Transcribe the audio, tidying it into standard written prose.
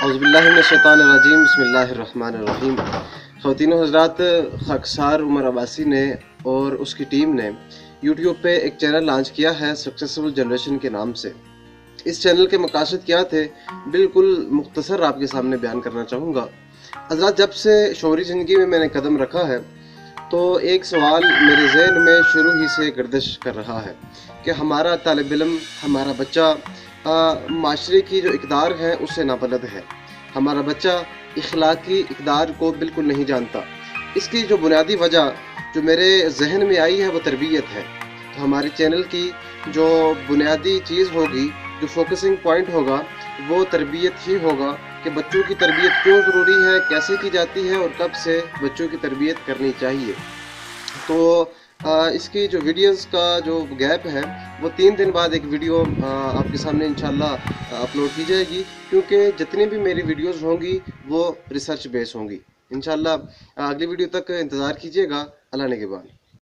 औज़ुबिल्लाहिमिनश्शैतानिर्रजीम बिस्मिल्लाहिर्रहमानिर्रहीम। ख़वातीन व हज़रात, ख़ाकसार उमर अब्बासी ने और उसकी टीम ने यूट्यूब पे एक चैनल लॉन्च किया है सक्सेसफुल जनरेशन के नाम से। इस चैनल के मकासद क्या थे, बिल्कुल मुख्तसर आपके सामने बयान करना चाहूँगा। हज़रात, जब से शौरी ज़िंदगी में मैंने कदम रखा है तो एक सवाल मेरे जहन में शुरू ही से गर्दिश कर रहा है कि हमारा तालिब इल्म, हमारा बच्चा माशरे की जो इक़दार है उससे नाबलद है। हमारा बच्चा इखलाकी इक़दार को बिल्कुल नहीं जानता। इसकी जो बुनियादी वजह जो मेरे जहन में आई है वो तरबियत है। तो हमारे चैनल की जो बुनियादी चीज़ होगी, जो फोकसिंग पॉइंट होगा, वो तरबियत ही होगा कि बच्चों की तरबियत क्यों ज़रूरी है, कैसे की जाती है और कब से बच्चों की तरबियत करनी चाहिए। तो इसकी जो वीडियोस का जो गैप है वो 3 दिन बाद एक वीडियो आपके सामने इंशाल्लाह अपलोड की जाएगी, क्योंकि जितनी भी मेरी वीडियोस होंगी वो रिसर्च बेस होंगी। इंशाल्लाह अगली वीडियो तक इंतज़ार कीजिएगा। अल्लाह ने के बाद।